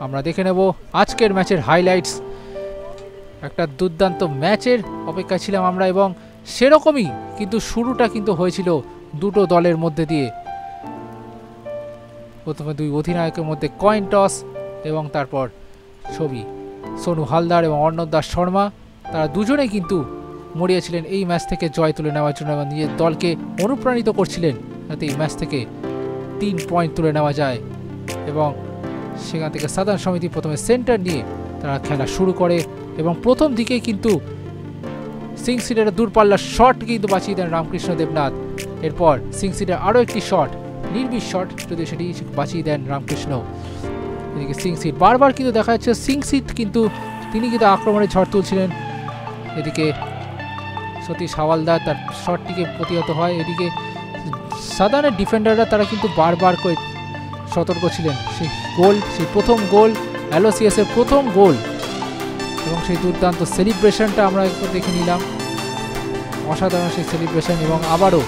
আমরা দেখে নেব আজকের ম্যাচের হাইলাইটস। একটা দুর্দান্ত ম্যাচের অপেক্ষা ছিলাম আমরা, এবং সেরকমই কিন্তু শুরুটা কিন্তু হয়েছিল দুটো দলের মধ্যে দিয়ে। প্রথমে দুই অধিনায়কের মধ্যে কয়েন টস, এবং তারপর ছবি সোনু হালদার এবং অর্ণব দাস শর্মা, তারা দুজনেই কিন্তু মরিয়েছিলেন এই ম্যাচ থেকে জয় তুলে নেওয়ার জন্য, এবং নিজের দলকে অনুপ্রাণিত করছিলেন যাতে এই ম্যাচ থেকে 3 পয়েন্ট তুলে নেওয়া যায়। এবং সেখান থেকে সাধারণ সমিতি প্রথমে সেন্টার নিয়ে তারা খেলা শুরু করে, এবং প্রথম দিকে কিন্তু সিংসিডের দূরপাল্লার শট কিন্তু বাঁচিয়ে দেন রামকৃষ্ণ দেবনাথ। এরপর সিংসিডের আরও একটি শট, নির্বিষ শট, যদি সেটি বাঁচিয়ে দেন রামকৃষ্ণ। এদিকে সিংসিড বারবার কিন্তু দেখা যাচ্ছে সিংসিড কিন্তু তিনি কিন্তু আক্রমণে ঝড় তুলছিলেন। এদিকে সতীশ হাওয়ালদার তার শটটিকে প্রতিহত হয়। এদিকে সাধারণ ডিফেন্ডাররা তারা কিন্তু বারবার করে সতর্ক ছিলেন। সেই গোল, সেই প্রথম গোল, অ্যালোসিয়াসের প্রথম গোল, এবং সেই দুর্দান্ত সেলিব্রেশনটা আমরা একবার দেখে নিলাম। অসাধারণ সেই সেলিব্রেশন, এবং আবারও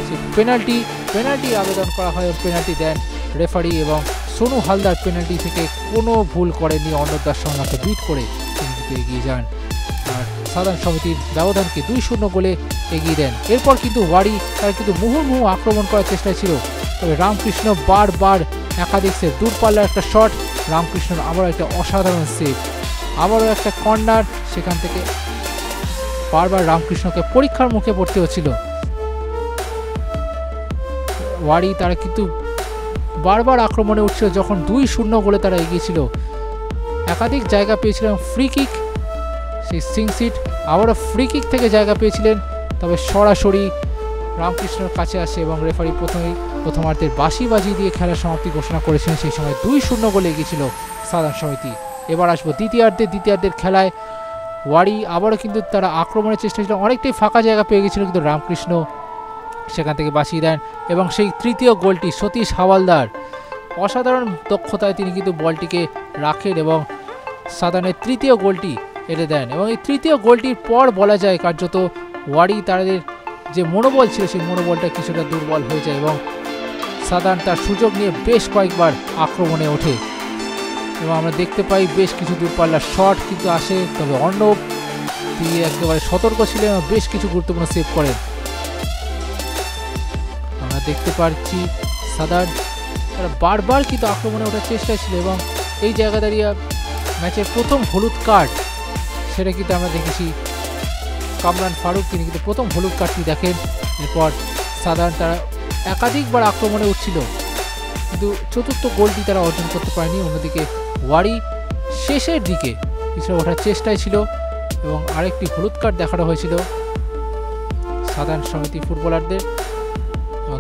সেই পেনাল্টি আবেদন করা হয়, পেনাল্টি দেন রেফারি, এবং সোনু হালদার পেনাল্টি থেকে কোনো ভুল করেনি। অর্ণব দাস শর্মাকে বিট করে তিনি কিন্তু এগিয়ে যান, আর সাধারণ সমিতির ব্যবধানকে 2-0 গোলে এগিয়ে দেন। এরপর কিন্তু ওয়ারি তারা কিন্তু মুহুর্মুহু আক্রমণ করার চেষ্টায় ছিল, তবে রামকৃষ্ণ বারবার একাধিক সেভ, দূরপাল্লার একটা শট, রামকৃষ্ণর আবারও একটা অসাধারণ সেভ, আবারও একটা কর্নার, সেখান থেকে বারবার রামকৃষ্ণকে পরীক্ষার মুখে পড়তে হচ্ছিল। ওয়ারি তারা কিন্তু বারবার আক্রমণে উঠছিল, যখন 2-0 গোলে তারা এগিয়েছিল। একাধিক জায়গা পেয়েছিলেন ফ্রি কিক, সেই সিংসিড আবারও ফ্রি কিক থেকে জায়গা পেয়েছিলেন, তবে সরাসরি রামকৃষ্ণের কাছে আসে, এবং রেফারি প্রথমার্ধের বাঁশি বাজিয়ে দিয়ে খেলার সমাপ্তি ঘোষণা করেছিলেন। সেই সময় 2-0 গোলে এগিয়েছিল সাধারণ সমিতি। এবার আসবো দ্বিতীয়ার্ধের খেলায়। ওয়ারি আবারও কিন্তু তারা আক্রমণের চেষ্টা ছিল, অনেকটাই ফাঁকা জায়গা পেয়ে গেছিল, কিন্তু রামকৃষ্ণ সেখান থেকে বাঁচিয়ে দেন। এবং সেই তৃতীয় গোলটি সতীশ হাওয়ালদার অসাধারণ দক্ষতায় তিনি কিন্তু বলটিকে রাখেন, এবং সাধারণের তৃতীয় গোলটি এনে দেন। এবং এই তৃতীয় গোলটির পর বলা যায় কার্যত ওয়ারি তাদের যে মনোবল ছিল সেই মনোবলটা কিছুটা দুর্বল হয়ে যায়, এবং সাধারণ তার সুযোগ নিয়ে বেশ কয়েকবার আক্রমণে ওঠে, এবং আমরা দেখতে পাই বেশ কিছু দূরপাল্লার শট কিন্তু আসে, তবে অর্ণব তিনি একেবারে সতর্ক ছিলেন এবং বেশ কিছু গুরুত্বপূর্ণ সেভ করেন। আমরা দেখতে পাচ্ছি সাধারণ তারা বারবার কিন্তু আক্রমণে ওঠার চেষ্টা ছিল, এবং এই জায়গা দাঁড়িয়ে ম্যাচের প্রথম হলুদ কার্ড সেটা কিন্তু আমরা দেখেছি কামরান ফারুক, তিনি কিন্তু প্রথম হলুদ কার্ডটি দেখেন। এরপর সাধারণ তারা একাধিকবার আক্রমণে উঠছিল, কিন্তু চতুর্থ গোলটি তারা অর্জন করতে পারেনি। অন্যদিকে ওয়ারি শেষের দিকে কিছুটা ওঠার চেষ্টায় ছিল, এবং আরেকটি হলুদ কার্ড দেখানো হয়েছিল সাধারণ সমিতি ফুটবলারদের।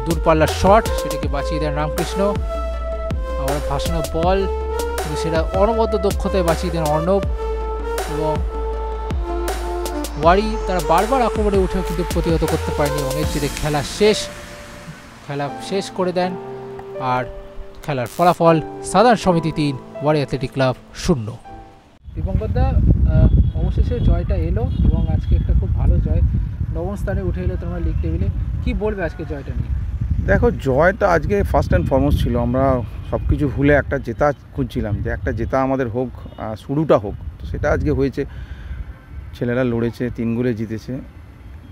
দূরপাল্লার শট সেটাকে বাঁচিয়ে দেন রামকৃষ্ণ, আবার ভাসানো বল কিন্তু সেটা অনবদ্য দক্ষতায় বাঁচিয়ে দেন অর্ণব, এবং ওয়ারি তারা বারবার আক্রমণে উঠেও কিন্তু প্রতিহত করতে পারেনি, এবং এর জেরে খেলা শেষ করে দেন। আর খেলার ফলাফল সাধারণ সমিতি 3, ওয়ারি অ্যাথলেটিক ক্লাব 0। দীপঙ্করদা, অবশেষে জয়টা এলো, এবং আজকে একটা খুব ভালো জয়, 9ম স্থানে উঠে এলো তোমরা লিগ টেবিলে। কি বলবে আজকে জয়টা নিয়ে? দেখো, জয়টা আজকে ফার্স্ট অ্যান্ড ফরমোস্ট ছিল। আমরা সব কিছু ভুলে একটা জেতা খুঁজছিলাম, যে একটা জেতা আমাদের হোক, শুরুটা হোক, তো সেটা আজকে হয়েছে। ছেলেরা লড়েছে, 3 গোলে জিতেছে,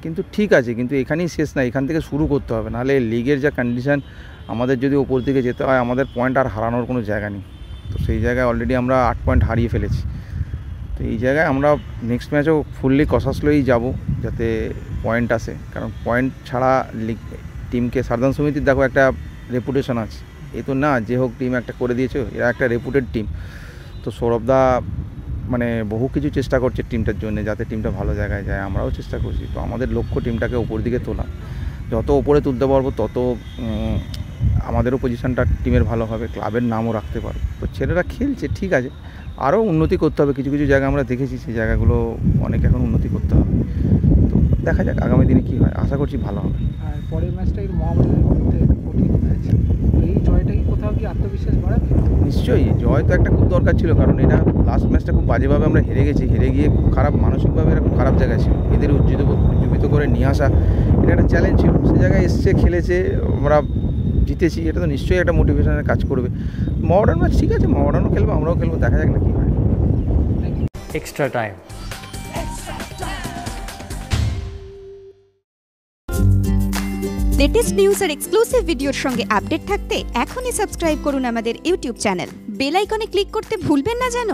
কিন্তু ঠিক আছে, কিন্তু এখানেই শেষ না, এখান থেকে শুরু করতে হবে, নাহলে লিগের যা কন্ডিশন, আমাদের যদি ওপর দিকে যেতে হয় আমাদের পয়েন্ট আর হারানোর কোনো জায়গা নেই। তো সেই জায়গায় অলরেডি আমরা 8 পয়েন্ট হারিয়ে ফেলেছি। তো এই জায়গায় আমরা নেক্সট ম্যাচেও ফুললি কসাসলই যাব, যাতে পয়েন্ট আসে, কারণ পয়েন্ট ছাড়া লিগ টিমকে সাধারণ সমিতির দেখো একটা রেপুটেশন আছে, এই তো না যে হোক টিম একটা করে দিয়েছে, এরা একটা রেপুটেড টিম। তো সৌরভদা মানে বহু কিছু চেষ্টা করছে টিমটার জন্য, যাতে টিমটা ভালো জায়গায় যায়, আমরাও চেষ্টা করছি। তো আমাদের লক্ষ্য টিমটাকে ওপর দিকে তোলা, যত ওপরে তুলতে পারবো তত আমাদেরও পজিশনটা টিমের ভালো হবে, ক্লাবের নামও রাখতে পারবো। তো ছেলেরা খেলছে, ঠিক আছে, আরও উন্নতি করতে হবে। কিছু কিছু জায়গা আমরা দেখেছি, সেই জায়গাগুলো অনেক এখন উন্নতি করতে হবে। তো দেখা যাক আগামী দিনে কী হয়, আশা করছি ভালো হবে। আর পরের ম্যাচটা মহাবাজারের বিরুদ্ধে কঠিন ম্যাচ, এই জয়টা কি কোথাও কি আত্মবিশ্বাস বাড়াবে? নিশ্চয়ই, জয় তো একটা খুব দরকার ছিল, কারণ এটা লাস্ট ম্যাচটা খুব বাজেভাবে আমরা হেরে গেছি, হেরে গিয়ে খুব খারাপ মানসিকভাবে এরকম খারাপ জায়গায় ছিল। এদের উজ্জীবিত করে নিয়ে আসা এটা একটা চ্যালেঞ্জ ছিল, সে জায়গায় এসছে, খেলেছে, আমরা জিতেছি, এটা তো নিশ্চয়ই একটা মোটিভেশনের কাজ করবে। মডার্ন ম্যাচ ঠিক আছে, মডার্নও খেলবো, আমরাও খেলবো, দেখা যাক না কী হয়। extra time. লেটেস্ট নিউজ আর এক্সক্লুসিভ ভিডিওর সঙ্গে আপডেট থাকতে এখনই সাবস্ক্রাইব করুন আমাদের ইউটিউব চ্যানেল। বেল আইকনে ক্লিক করতে ভুলবেন না যেন।